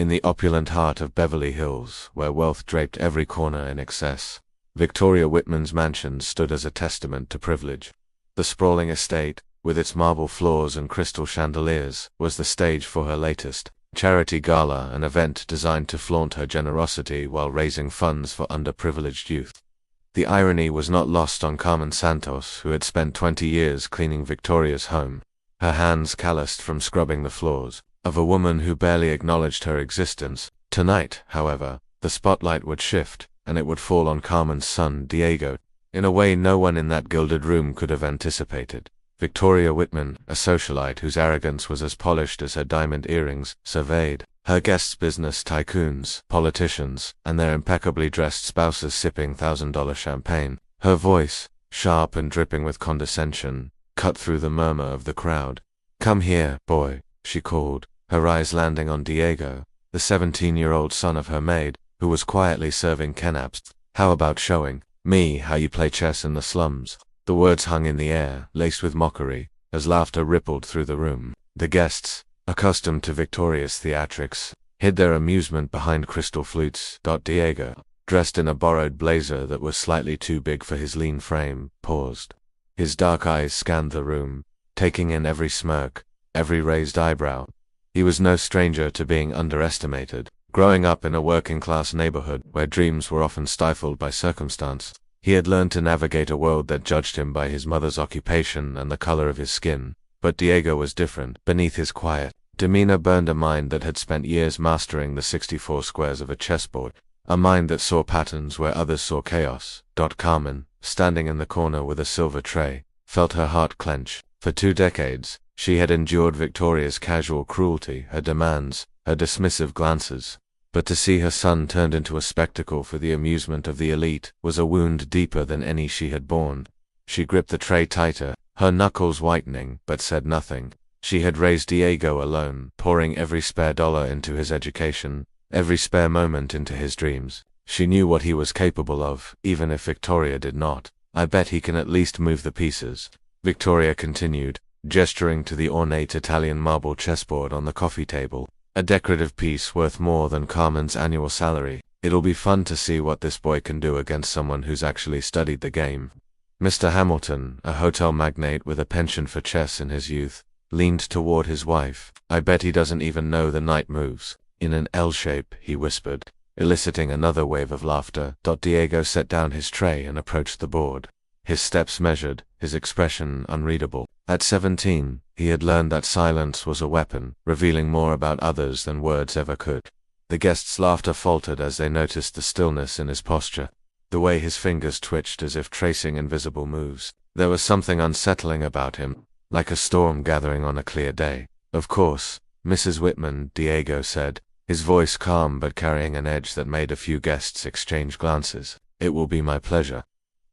in the opulent heart of Beverly Hills, where wealth draped every corner in excess. Victoria Whitman's mansion stood as a testament to privilege. The sprawling estate, with its marble floors and crystal chandeliers, was the stage for her latest charity gala, an event designed to flaunt her generosity while raising funds for underprivileged youth. The irony was not lost on Carmen Santos, who had spent 20 years cleaning Victoria's home, her hands calloused from scrubbing the floors, of a woman who barely acknowledged her existence. Tonight, however, the spotlight would shift, and it would fall on Carmen's son, Diego, in a way no one in that gilded room could have anticipated. Victoria Whitman, a socialite whose arrogance was as polished as her diamond earrings, surveyed her guests, business tycoons, politicians, and their impeccably dressed spouses sipping $1,000 champagne. Her voice, sharp and dripping with condescension, cut through the murmur of the crowd. "Come here, boy," she called, her eyes landing on Diego, the 17-year-old son of her maid, who was quietly serving kennaps. "How about showing me how you play chess in the slums?" The words hung in the air, laced with mockery, as laughter rippled through the room. The guests, accustomed to Victoria's theatrics, hid their amusement behind crystal flutes. Diego, dressed in a borrowed blazer that was slightly too big for his lean frame, paused. His dark eyes scanned the room, taking in every smirk, every raised eyebrow. He was no stranger to being underestimated. Growing up in a working-class neighborhood where dreams were often stifled by circumstance, he had learned to navigate a world that judged him by his mother's occupation and the color of his skin. But Diego was different. Beneath his quiet demeanor burned a mind that had spent years mastering the 64 squares of a chessboard, a mind that saw patterns where others saw chaos. Carmen, standing in the corner with a silver tray, felt her heart clench. For 2 decades, she had endured Victoria's casual cruelty, her demands, her dismissive glances. But to see her son turned into a spectacle for the amusement of the elite was a wound deeper than any she had borne. She gripped the tray tighter, her knuckles whitening, but said nothing. She had raised Diego alone, pouring every spare dollar into his education, every spare moment into his dreams. She knew what he was capable of, even if Victoria did not. "I bet he can at least move the pieces," Victoria continued, gesturing to the ornate Italian marble chessboard on the coffee table, a decorative piece worth more than Carmen's annual salary. "It'll be fun to see what this boy can do against someone who's actually studied the game." Mr. Hamilton, a hotel magnate with a penchant for chess in his youth, leaned toward his wife. "I bet he doesn't even know the knight moves." "In an L shape," he whispered, eliciting another wave of laughter. Diego set down his tray and approached the board, his steps measured, his expression unreadable. At 17, he had learned that silence was a weapon, revealing more about others than words ever could. The guests' laughter faltered as they noticed the stillness in his posture, the way his fingers twitched as if tracing invisible moves. There was something unsettling about him, like a storm gathering on a clear day. "Of course, Mrs. Whitman," Diego said, his voice calm but carrying an edge that made a few guests exchange glances. "It will be my pleasure."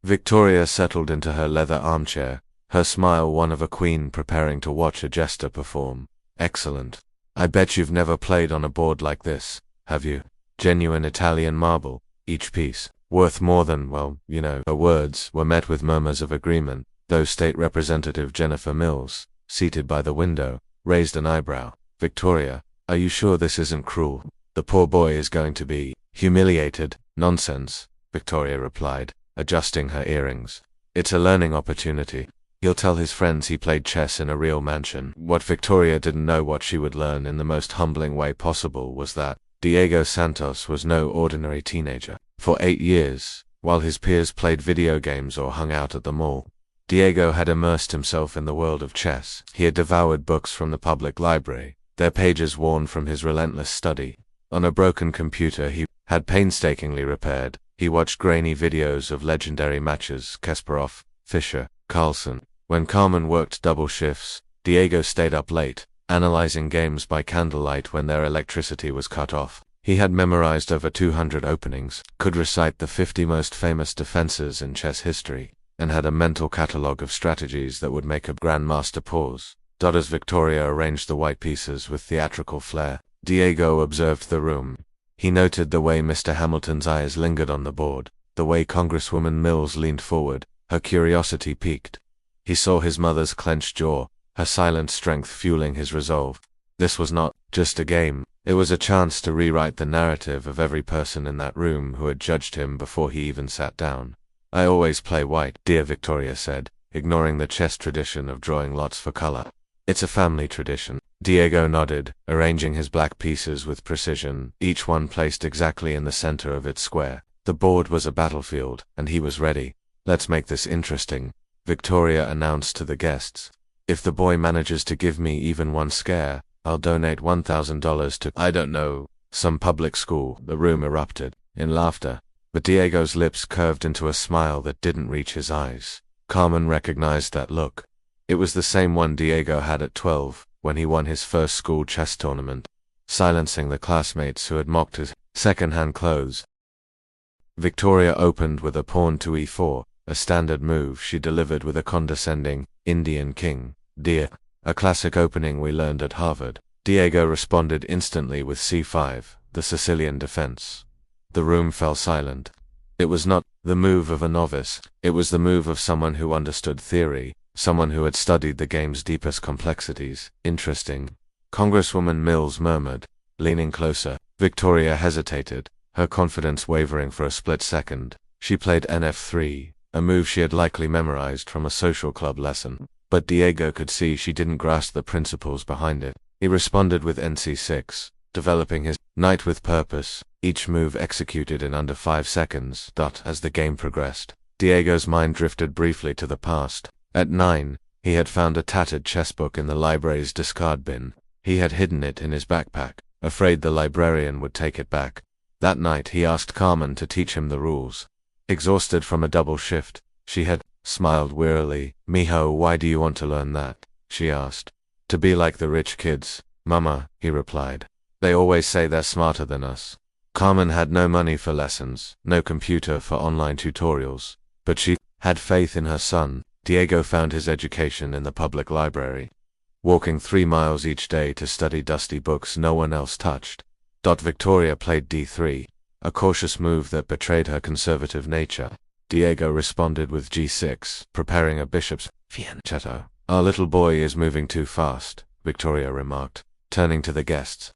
Victoria settled into her leather armchair, her smile one of a queen preparing to watch a jester perform. "Excellent. I bet you've never played on a board like this, have you? Genuine Italian marble, each piece, worth more than, well, you know." Her words were met with murmurs of agreement, though State Representative Jennifer Mills, seated by the window, raised an eyebrow. "Victoria, are you sure this isn't cruel? The poor boy is going to be humiliated." "Nonsense," Victoria replied, adjusting her earrings. "It's a learning opportunity. He'll tell his friends he played chess in a real mansion." What Victoria didn't know what she would learn in the most humbling way possible was that Diego Santos was no ordinary teenager. For 8 years, while his peers played video games or hung out at the mall, Diego had immersed himself in the world of chess. He had devoured books from the public library, their pages worn from his relentless study. On a broken computer he had painstakingly repaired, he watched grainy videos of legendary matches: Kasparov, Fischer, Carlsen. When Carmen worked double shifts, Diego stayed up late, analyzing games by candlelight when their electricity was cut off. He had memorized over 200 openings, could recite the 50 most famous defenses in chess history, and had a mental catalogue of strategies that would make a grandmaster pause. As Victoria arranged the white pieces with theatrical flair, Diego observed the room. He noted the way Mr. Hamilton's eyes lingered on the board, the way Congresswoman Mills leaned forward, her curiosity piqued. He saw his mother's clenched jaw, her silent strength fueling his resolve. This was not just a game, It was a chance to rewrite the narrative of every person in that room who had judged him before he even sat down. I always play white, dear, Victoria said, ignoring the chess tradition of drawing lots for color. It's a family tradition. Diego nodded, arranging his black pieces with precision, each one placed exactly in the center of its square. The board was a battlefield, and he was ready. Let's make this interesting, Victoria announced to the guests. If the boy manages to give me even one scare, I'll donate $1,000 to, I don't know, some public school. The room erupted in laughter, but Diego's lips curved into a smile that didn't reach his eyes. Carmen recognized that look. It was the same one Diego had at 12, when he won his first school chess tournament, silencing the classmates who had mocked his second-hand clothes. Victoria opened with a pawn to e4, a standard move she delivered with a condescending Indian king, dear, a classic opening we learned at Harvard. Diego responded instantly with c5, the Sicilian defense. The room fell silent. It was not the move of a novice, it was the move of someone who understood theory, someone who had studied the game's deepest complexities. Interesting, Congresswoman Mills murmured, leaning closer. Victoria hesitated, her confidence wavering for a split second. She played nf3, a move she had likely memorized from a social club lesson, but Diego could see she didn't grasp the principles behind it. He responded with nc6, developing his knight with purpose, each move executed in under 5 seconds. As the game progressed, Diego's mind drifted briefly to the past. At 9, he had found a tattered chessbook in the library's discard bin. He had hidden it in his backpack, afraid the librarian would take it back. That night he asked Carmen to teach him the rules. Exhausted from a double shift, she had smiled wearily. Mijo, why do you want to learn that? She asked. To be like the rich kids, Mama, he replied. They always say they're smarter than us. Carmen had no money for lessons, no computer for online tutorials, but she had faith in her son. Diego found his education in the public library, walking 3 miles each day to study dusty books no one else touched. Victoria played d3, a cautious move that betrayed her conservative nature. Diego responded with g6, preparing a bishop's fianchetto. Our little boy is moving too fast, Victoria remarked, turning to the guests.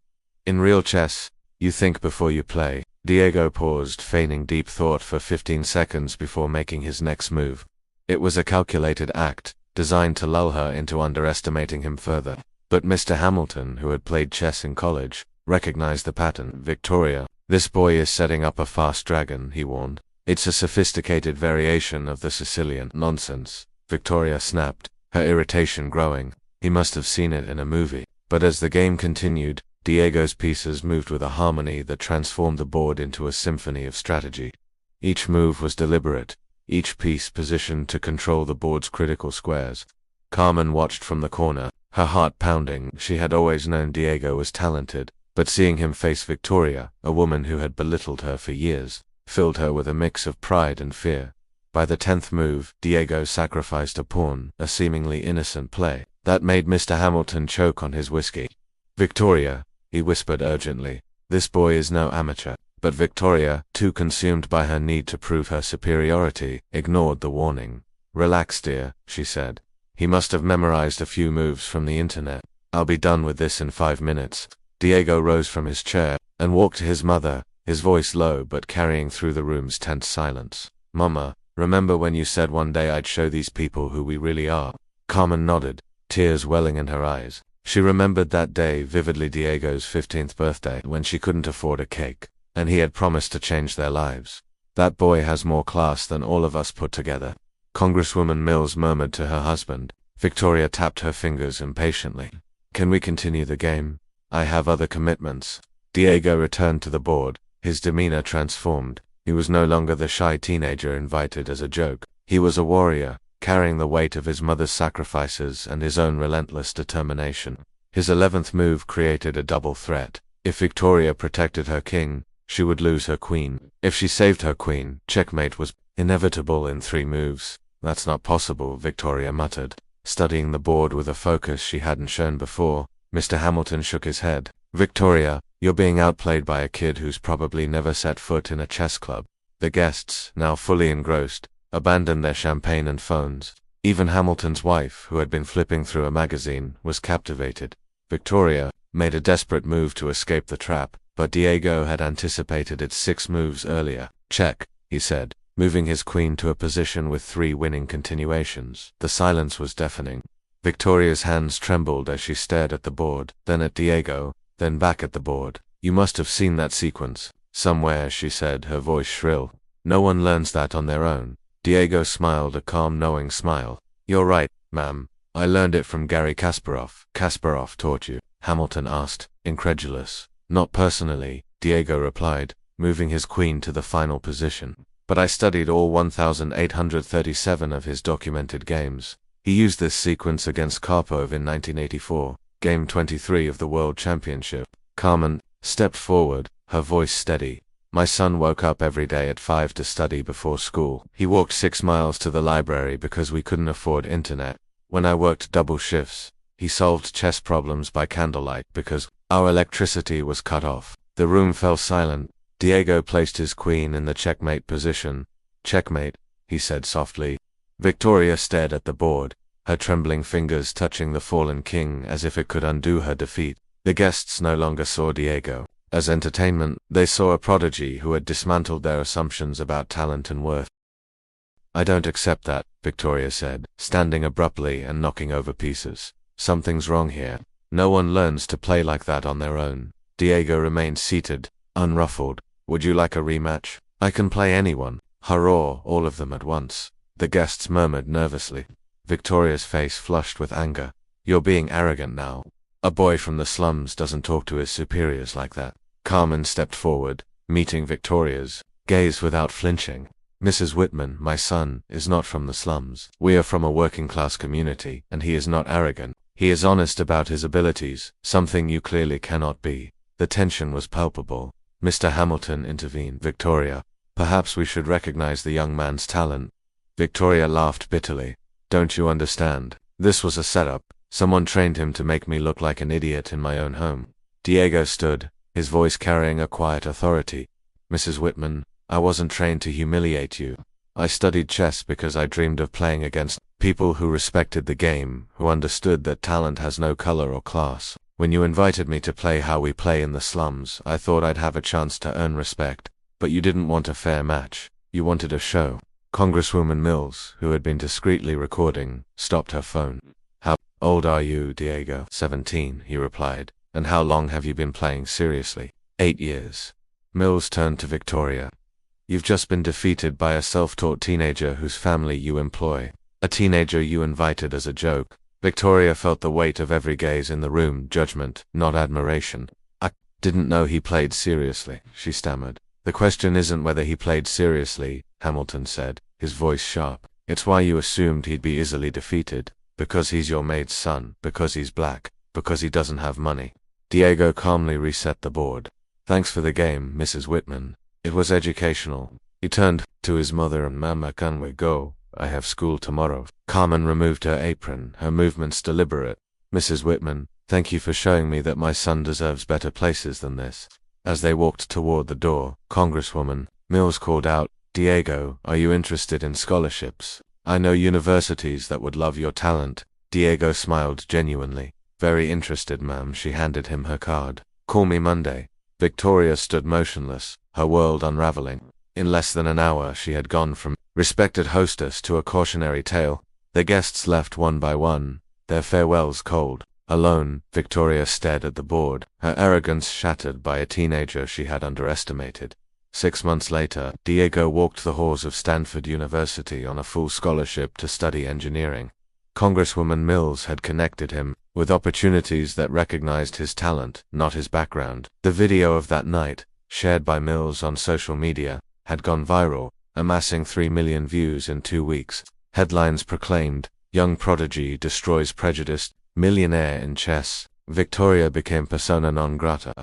In real chess, you think before you play. Diego paused, feigning deep thought for 15 seconds before making his next move. It was a calculated act, designed to lull her into underestimating him further. But Mr. Hamilton, who had played chess in college, recognized the pattern. Victoria, this boy is setting up a fast dragon, he warned. It's a sophisticated variation of the Sicilian nonsense. Victoria snapped, her irritation growing. He must have seen it in a movie. But as the game continued, Diego's pieces moved with a harmony that transformed the board into a symphony of strategy. Each move was deliberate, each piece positioned to control the board's critical squares. Carmen watched from the corner, her heart pounding. She had always known Diego was talented, but seeing him face Victoria, a woman who had belittled her for years, filled her with a mix of pride and fear. By the 10th move, Diego sacrificed a pawn, a seemingly innocent play that made Mr. Hamilton choke on his whiskey. Victoria, he whispered urgently, this boy is no amateur. But Victoria, too consumed by her need to prove her superiority, ignored the warning. Relax, dear, she said. He must have memorized a few moves from the internet. I'll be done with this in 5 minutes. Diego rose from his chair and walked to his mother, his voice low but carrying through the room's tense silence. Mama, remember when you said one day I'd show these people who we really are? Carmen nodded, tears welling in her eyes. She remembered that day vividly, Diego's 15th birthday, when she couldn't afford a cake, and he had promised to change their lives. That boy has more class than all of us put together, Congresswoman Mills murmured to her husband. Victoria tapped her fingers impatiently. Can we continue the game? I have other commitments. Diego returned to the board, his demeanor transformed. He was no longer the shy teenager invited as a joke. He was a warrior, carrying the weight of his mother's sacrifices and his own relentless determination. His 11th move created a double threat. If Victoria protected her king, she would lose her queen. If she saved her queen, checkmate was inevitable in 3 moves. That's not possible, Victoria muttered, studying the board with a focus she hadn't shown before. Mr. Hamilton shook his head. Victoria, you're being outplayed by a kid who's probably never set foot in a chess club. The guests, now fully engrossed, abandoned their champagne and phones. Even Hamilton's wife, who had been flipping through a magazine, was captivated. Victoria, made a desperate move to escape the trap, but Diego had anticipated its 6 moves earlier. Check, he said, moving his queen to a position with 3 winning continuations. The silence was deafening. Victoria's hands trembled as she stared at the board, then at Diego, then back at the board. You must have seen that sequence. Somewhere, she said, her voice shrill. No one learns that on their own. Diego smiled a calm, knowing smile. You're right, ma'am. I learned it from Garry Kasparov. Kasparov taught you? Hamilton asked, incredulous. Not personally, Diego replied, moving his queen to the final position. But I studied all 1,837 of his documented games. He used this sequence against Karpov in 1984, Game 23 of the World Championship. Carmen stepped forward, her voice steady. My son woke up every day at 5 to study before school. He walked 6 miles to the library because we couldn't afford internet. When I worked double shifts, he solved chess problems by candlelight because our electricity was cut off. The room fell silent. Diego placed his queen in the checkmate position. Checkmate, he said softly. Victoria stared at the board, her trembling fingers touching the fallen king as if it could undo her defeat. The guests no longer saw Diego as entertainment, they saw a prodigy who had dismantled their assumptions about talent and worth. I don't accept that, Victoria said, standing abruptly and knocking over pieces. Something's wrong here. No one learns to play like that on their own. Diego remained seated, unruffled. Would you like a rematch? I can play anyone. Hurrah, all of them at once. The guests murmured nervously. Victoria's face flushed with anger. You're being arrogant now. A boy from the slums doesn't talk to his superiors like that. Carmen stepped forward, meeting Victoria's gaze without flinching. Mrs. Whitman, my son, is not from the slums. We are from a working-class community, and he is not arrogant. He is honest about his abilities, something you clearly cannot be. The tension was palpable. Mr. Hamilton intervened. Victoria, perhaps we should recognize the young man's talent. Victoria laughed bitterly. Don't you understand? This was a setup. Someone trained him to make me look like an idiot in my own home. Diego stood, his voice carrying a quiet authority. Mrs. Whitman, I wasn't trained to humiliate you. I studied chess because I dreamed of playing against people who respected the game, who understood that talent has no color or class. When you invited me to play how we play in the slums, I thought I'd have a chance to earn respect. But you didn't want a fair match. You wanted a show. Congresswoman Mills, who had been discreetly recording, stopped her phone. How old are you, Diego? 17, he replied. And how long have you been playing seriously? 8 years. Mills turned to Victoria. You've just been defeated by a self-taught teenager whose family you employ. A teenager you invited as a joke. Victoria felt the weight of every gaze in the room, judgment, not admiration. I didn't know he played seriously, she stammered. The question isn't whether he played seriously, Hamilton said, his voice sharp. It's why you assumed he'd be easily defeated. Because he's your maid's son, because he's black, because he doesn't have money. Diego calmly reset the board. Thanks for the game, Mrs. Whitman. It was educational. He turned to his mother and Mama, can we go? I have school tomorrow. Carmen removed her apron, her movements deliberate. Mrs. Whitman, thank you for showing me that my son deserves better places than this. As they walked toward the door, Congresswoman Mills called out, Diego, are you interested in scholarships? I know universities that would love your talent. Diego smiled genuinely. Very interested, ma'am. She handed him her card. Call me Monday. Victoria stood motionless, her world unraveling. In less than an hour she had gone from respected hostess to a cautionary tale. The guests left one by one, their farewells cold. Alone, Victoria stared at the board, her arrogance shattered by a teenager she had underestimated. 6 months later, Diego walked the halls of Stanford University on a full scholarship to study engineering. Congresswoman Mills had connected him with opportunities that recognized his talent, not his background. The video of that night, shared by Mills on social media, had gone viral, amassing 3 million views in 2 weeks. Headlines proclaimed, Young Prodigy Destroys Prejudice, Millionaire in Chess. Victoria became persona non grata,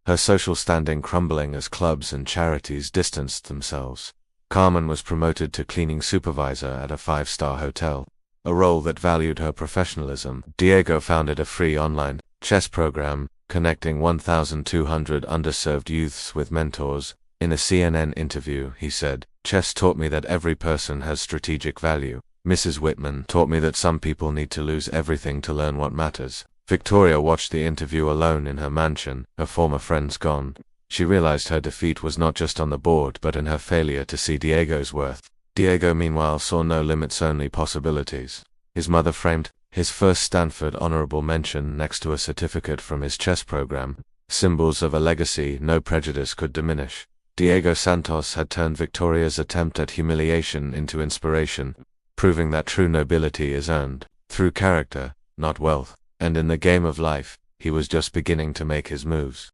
her social standing crumbling as clubs and charities distanced themselves. Carmen was promoted to cleaning supervisor at a 5-star hotel, a role that valued her professionalism. Diego founded a free online chess program, connecting 1,200 underserved youths with mentors. In a CNN interview, he said, Chess taught me that every person has strategic value. Mrs. Whitman taught me that some people need to lose everything to learn what matters. Victoria watched the interview alone in her mansion, her former friends gone. She realized her defeat was not just on the board but in her failure to see Diego's worth. Diego meanwhile saw no limits, only possibilities. His mother framed his first Stanford honorable mention next to a certificate from his chess program, symbols of a legacy no prejudice could diminish. Diego Santos had turned Victoria's attempt at humiliation into inspiration, proving that true nobility is earned through character, not wealth. And in the game of life, he was just beginning to make his moves.